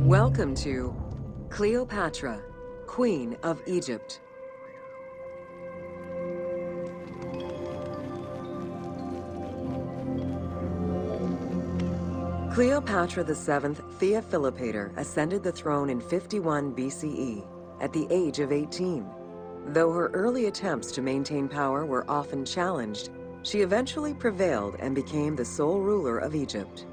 Welcome to Cleopatra, Queen of Egypt. Cleopatra VII Theophilopator ascended the throne in 51 BCE at the age of 18. Though her early attempts to maintain power were often challenged, she eventually prevailed and became the sole ruler of Egypt.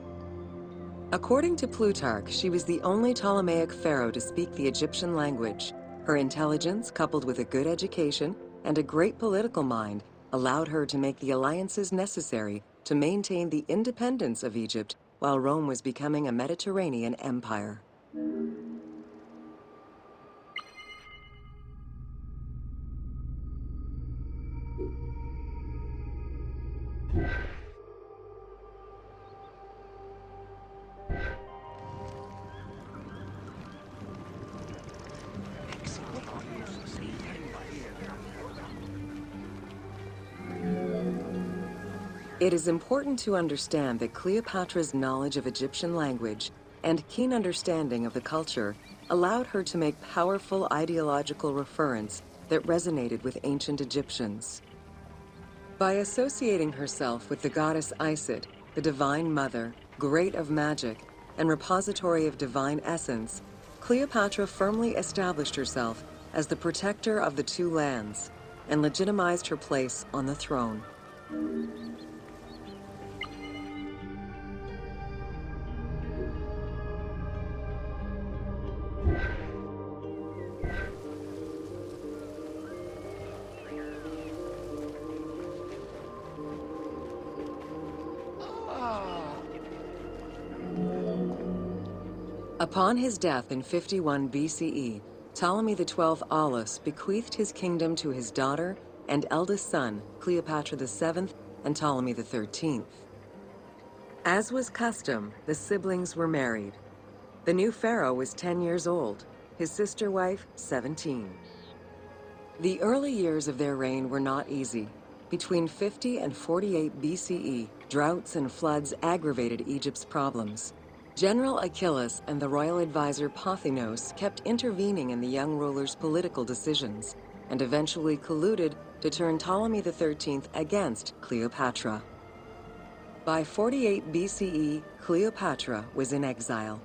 According to Plutarch, she was the only Ptolemaic pharaoh to speak the Egyptian language. Her intelligence, coupled with a good education and a great political mind, allowed her to make the alliances necessary to maintain the independence of Egypt while Rome was becoming a Mediterranean empire. It is important to understand that Cleopatra's knowledge of Egyptian language and keen understanding of the culture allowed her to make powerful ideological referents that resonated with ancient Egyptians. By associating herself with the goddess Isis, the Divine Mother, great of magic, and repository of divine essence, Cleopatra firmly established herself as the protector of the two lands and legitimized her place on the throne. Upon his death in 51 BCE, Ptolemy XII Aulus bequeathed his kingdom to his daughter and eldest son, Cleopatra VII and Ptolemy XIII. As was custom, the siblings were married. The new pharaoh was 10 years old, his sister wife 17. The early years of their reign were not easy. Between 50 and 48 BCE, droughts and floods aggravated Egypt's problems. General Achilles and the royal advisor Pothinos kept intervening in the young ruler's political decisions and eventually colluded to turn Ptolemy XIII against Cleopatra. By 48 BCE, Cleopatra was in exile.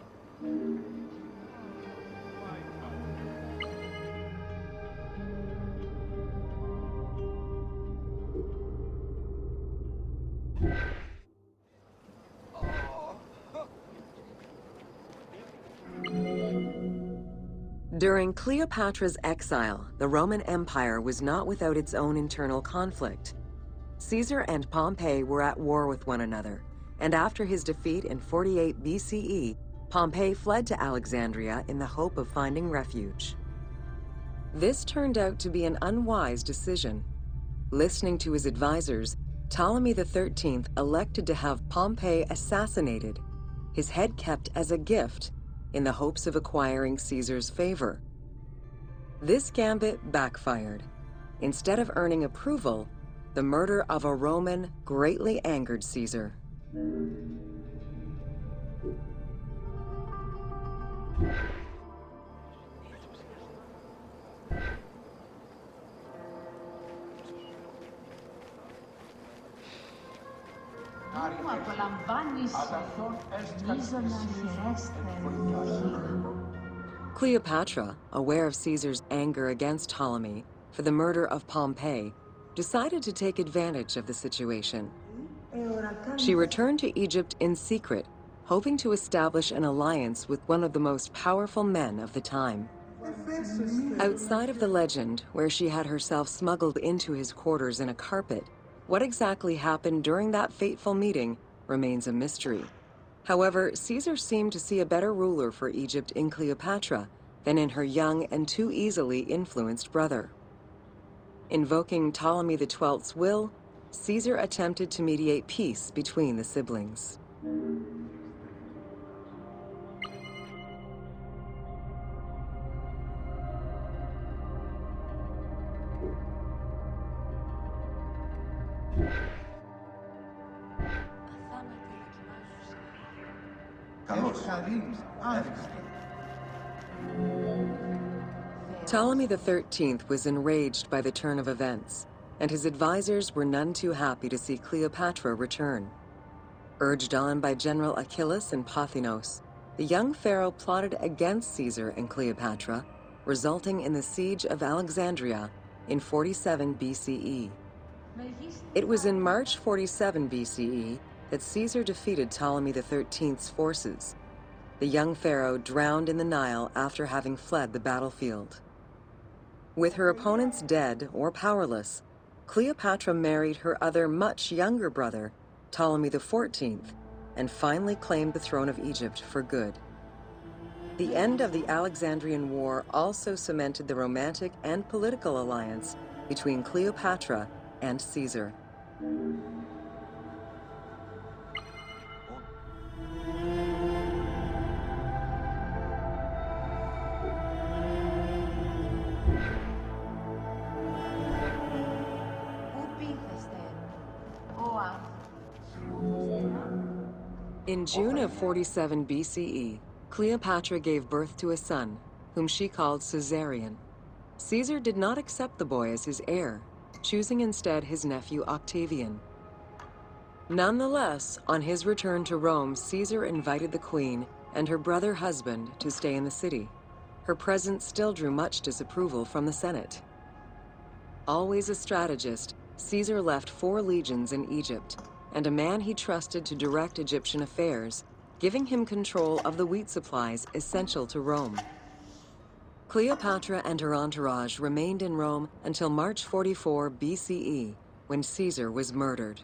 During Cleopatra's exile, the Roman Empire was not without its own internal conflict. Caesar and Pompey were at war with one another, and after his defeat in 48 BCE, Pompey fled to Alexandria in the hope of finding refuge. This turned out to be an unwise decision. Listening to his advisors, Ptolemy XIII elected to have Pompey assassinated, his head kept as a gift, in the hopes of acquiring Caesar's favor. This gambit backfired. Instead of earning approval, the murder of a Roman greatly angered Caesar. Cleopatra, aware of Caesar's anger against Ptolemy for the murder of Pompey, decided to take advantage of the situation. She returned to Egypt in secret, hoping to establish an alliance with one of the most powerful men of the time. Outside of the legend, where she had herself smuggled into his quarters in a carpet, what exactly happened during that fateful meeting remains a mystery. However, Caesar seemed to see a better ruler for Egypt in Cleopatra than in her young and too easily influenced brother. Invoking Ptolemy XII's will, Caesar attempted to mediate peace between the siblings. Καλώς. Έδειξε. Ptolemy XIII was enraged by the turn of events, and his advisors were none too happy to see Cleopatra return. Urged on by General Achillas and Pothinos, the young pharaoh plotted against Caesar and Cleopatra, resulting in the siege of Alexandria in 47 BCE. It was in March 47 BCE that Caesar defeated Ptolemy XIII's forces. The young pharaoh drowned in the Nile after having fled the battlefield. With her opponents dead or powerless, Cleopatra married her other much younger brother, Ptolemy XIV, and finally claimed the throne of Egypt for good. The end of the Alexandrian War also cemented the romantic and political alliance between Cleopatra and Caesar. In June of 47 BCE, Cleopatra gave birth to a son, whom she called Caesarion. Caesar did not accept the boy as his heir, choosing instead his nephew Octavian. Nonetheless, on his return to Rome, Caesar invited the queen and her brother husband to stay in the city. Her presence still drew much disapproval from the Senate. Always a strategist, Caesar left 4 legions in Egypt, and a man he trusted to direct Egyptian affairs, giving him control of the wheat supplies essential to Rome. Cleopatra and her entourage remained in Rome until March 44 BCE, when Caesar was murdered.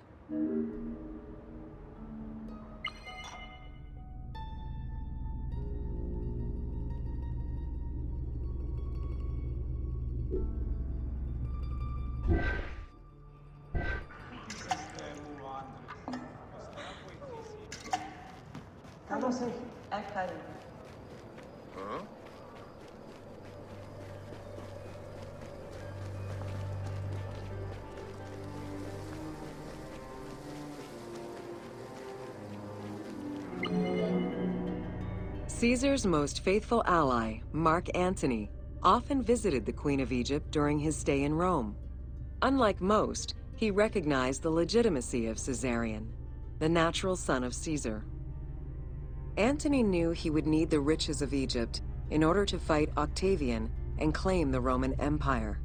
Caesar's most faithful ally, Mark Antony, often visited the Queen of Egypt during his stay in Rome. Unlike most, he recognized the legitimacy of Caesarion, the natural son of Caesar. Antony knew he would need the riches of Egypt in order to fight Octavian and claim the Roman Empire.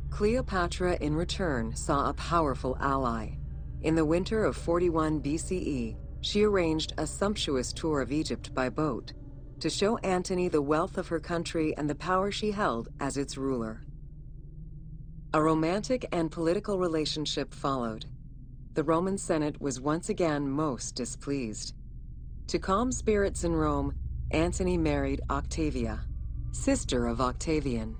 Cleopatra, in return, saw a powerful ally. In the winter of 41 BCE, she arranged a sumptuous tour of Egypt by boat to show Antony the wealth of her country and the power she held as its ruler. A romantic and political relationship followed. The Roman Senate was once again most displeased. To calm spirits in Rome, Antony married Octavia, sister of Octavian.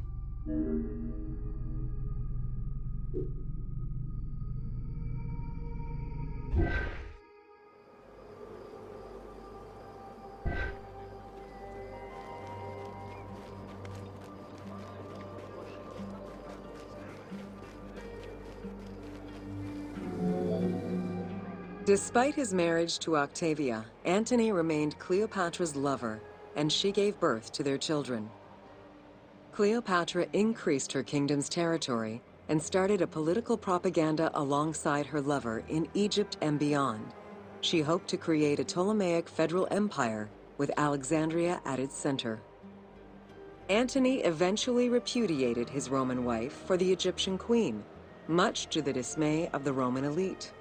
Despite his marriage to Octavia, Antony remained Cleopatra's lover, and she gave birth to their children. Cleopatra increased her kingdom's territory and started a political propaganda alongside her lover in Egypt and beyond. She hoped to create a Ptolemaic federal empire with Alexandria at its center. Antony eventually repudiated his Roman wife for the Egyptian queen, much to the dismay of the Roman elite.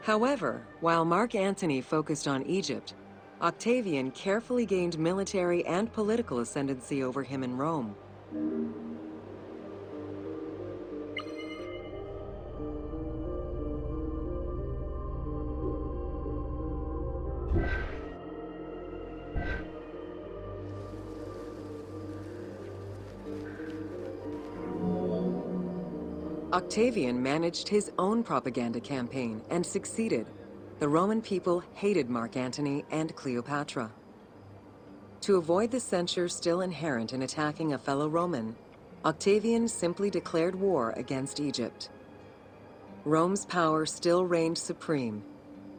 However, while Mark Antony focused on Egypt, Octavian carefully gained military and political ascendancy over him in Rome. Octavian managed his own propaganda campaign and succeeded. The Roman people hated Mark Antony and Cleopatra. To avoid the censure still inherent in attacking a fellow Roman, Octavian simply declared war against Egypt. Rome's power still reigned supreme.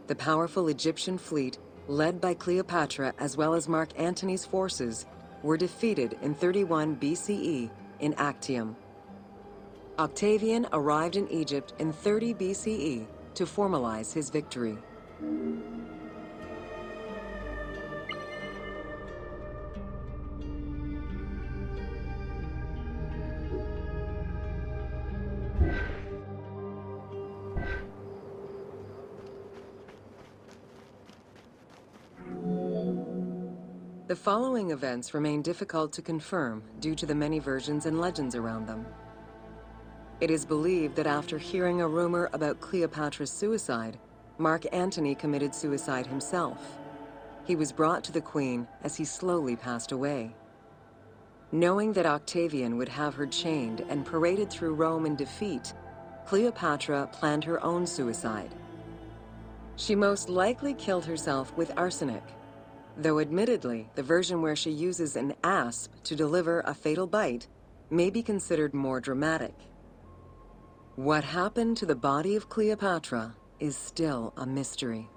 The powerful Egyptian fleet, led by Cleopatra as well as Mark Antony's forces, were defeated in 31 BCE in Actium. Octavian arrived in Egypt in 30 BCE to formalize his victory. The following events remain difficult to confirm due to the many versions and legends around them. It is believed that after hearing a rumor about Cleopatra's suicide, Mark Antony committed suicide himself. He was brought to the queen as he slowly passed away. Knowing that Octavian would have her chained and paraded through Rome in defeat, Cleopatra planned her own suicide. She most likely killed herself with arsenic, though admittedly, the version where she uses an asp to deliver a fatal bite may be considered more dramatic. What happened to the body of Cleopatra is still a mystery.